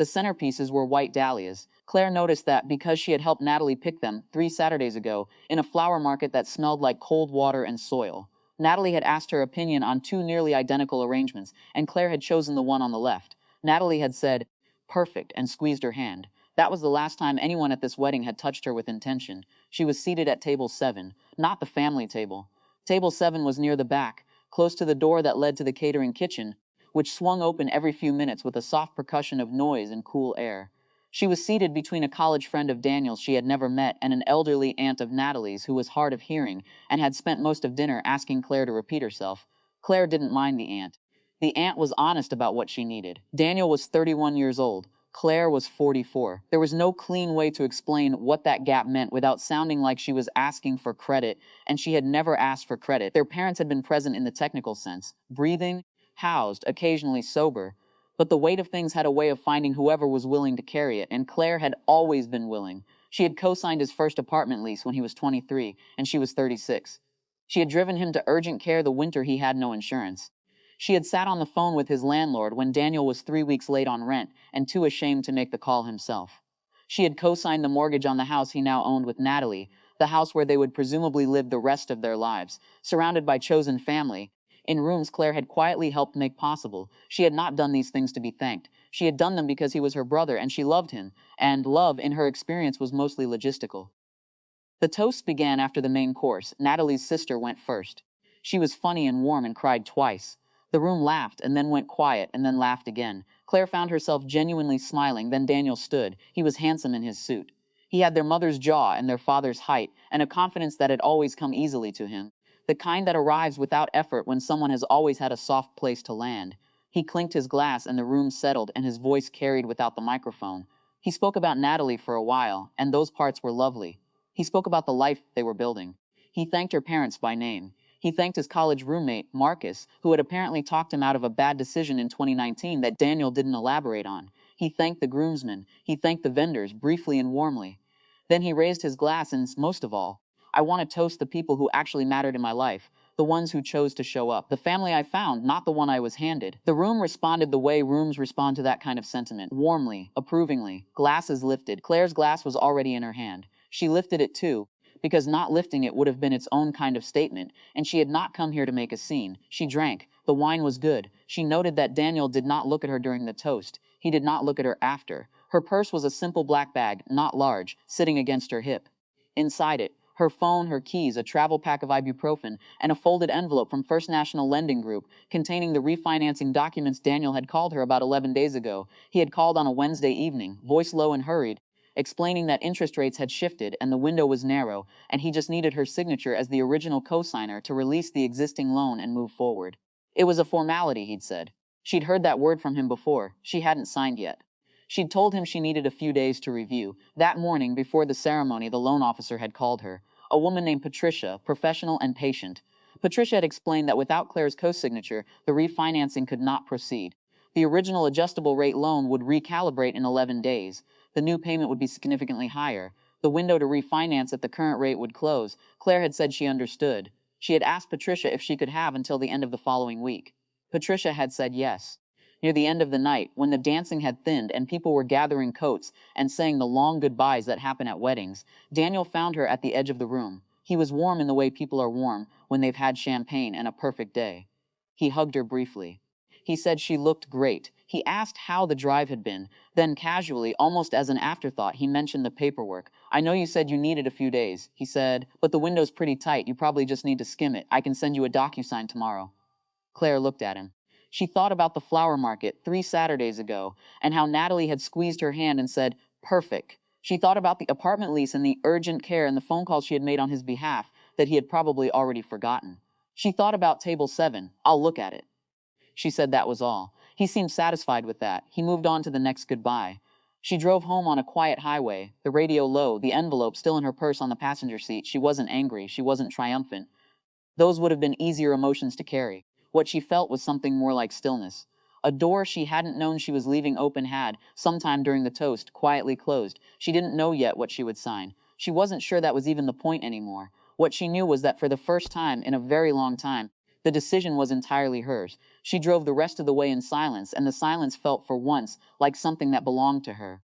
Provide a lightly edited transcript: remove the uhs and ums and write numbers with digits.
The centerpieces were white dahlias. Claire noticed that because she had helped Natalie pick them 3 Saturdays ago in a flower market that smelled like cold water and soil. Natalie had asked her opinion on 2 nearly identical arrangements, and Claire had chosen the one on the left. Natalie had said, "Perfect," and squeezed her hand. That was the last time anyone at this wedding had touched her with intention. She was seated at table 7, not the family table. Table 7 was near the back, close to the door that led to the catering kitchen, which swung open every few minutes with a soft percussion of noise and cool air. She was seated between a college friend of Daniel's she had never met and an elderly aunt of Natalie's who was hard of hearing and had spent most of dinner asking Claire to repeat herself. Claire didn't mind the aunt. The aunt was honest about what she needed. Daniel was 31 years old. Claire was 44. There was no clean way to explain what that gap meant without sounding like she was asking for credit, and she had never asked for credit. Their parents had been present in the technical sense, breathing, housed, occasionally sober. But the weight of things had a way of finding whoever was willing to carry it, and Claire had always been willing. She had co-signed his first apartment lease when he was 23, and she was 36. She had driven him to urgent care the winter he had no insurance. She had sat on the phone with his landlord when Daniel was 3 weeks late on rent and too ashamed to make the call himself. She had co-signed the mortgage on the house he now owned with Natalie, the house where they would presumably live the rest of their lives, surrounded by chosen family, in rooms Claire had quietly helped make possible. She had not done these things to be thanked. She had done them because he was her brother and she loved him, and love, in her experience, was mostly logistical. The toast began after the main course. Natalie's sister went first. She was funny and warm and cried twice. The room laughed and then went quiet and then laughed again. Claire found herself genuinely smiling. Then Daniel stood. He was handsome in his suit. He had their mother's jaw and their father's height and a confidence that had always come easily to him. The kind that arrives without effort when someone has always had a soft place to land. He clinked his glass and the room settled and his voice carried without the microphone. He spoke about Natalie for a while, and those parts were lovely. He spoke about the life they were building. He thanked her parents by name. He thanked his college roommate, Marcus, who had apparently talked him out of a bad decision in 2019 that Daniel didn't elaborate on. He thanked the groomsmen. He thanked the vendors, briefly and warmly. Then he raised his glass and, most of all, "I want to toast the people who actually mattered in my life, the ones who chose to show up, the family I found, not the one I was handed." The room responded the way rooms respond to that kind of sentiment, warmly, approvingly, glasses lifted. Claire's glass was already in her hand. She lifted it too, because not lifting it would have been its own kind of statement, and she had not come here to make a scene. She drank. The wine was good. She noted that Daniel did not look at her during the toast. He did not look at her after. Her purse was a simple black bag, not large, sitting against her hip. Inside it, her phone, her keys, a travel pack of ibuprofen, and a folded envelope from First National Lending Group containing the refinancing documents Daniel had called her about 11 days ago. He had called on a Wednesday evening, voice low and hurried, explaining that interest rates had shifted and the window was narrow, and he just needed her signature as the original co-signer to release the existing loan and move forward. It was a formality, he'd said. She'd heard that word from him before. She hadn't signed yet. She'd told him she needed a few days to review. That morning, before the ceremony, the loan officer had called her. A woman named Patricia, professional and patient. Patricia had explained that without Claire's co-signature, the refinancing could not proceed. The original adjustable rate loan would recalibrate in 11 days. The new payment would be significantly higher. The window to refinance at the current rate would close. Claire had said she understood. She had asked Patricia if she could have until the end of the following week. Patricia had said yes. Near the end of the night, when the dancing had thinned and people were gathering coats and saying the long goodbyes that happen at weddings, Daniel found her at the edge of the room. He was warm in the way people are warm when they've had champagne and a perfect day. He hugged her briefly. He said she looked great. He asked how the drive had been. Then casually, almost as an afterthought, he mentioned the paperwork. "I know you said you needed a few days," he said, "but the window's pretty tight. You probably just need to skim it. I can send you a DocuSign tomorrow." Claire looked at him. She thought about the flower market 3 Saturdays ago and how Natalie had squeezed her hand and said, "Perfect." She thought about the apartment lease and the urgent care and the phone calls she had made on his behalf that he had probably already forgotten. She thought about table 7. "I'll look at it." She said that was all. He seemed satisfied with that. He moved on to the next goodbye. She drove home on a quiet highway, the radio low, the envelope still in her purse on the passenger seat. She wasn't angry. She wasn't triumphant. Those would have been easier emotions to carry. What she felt was something more like stillness. A door she hadn't known she was leaving open had, sometime during the toast, quietly closed. She didn't know yet what she would sign. She wasn't sure that was even the point anymore. What she knew was that for the first time in a very long time, the decision was entirely hers. She drove the rest of the way in silence, and the silence felt for once like something that belonged to her.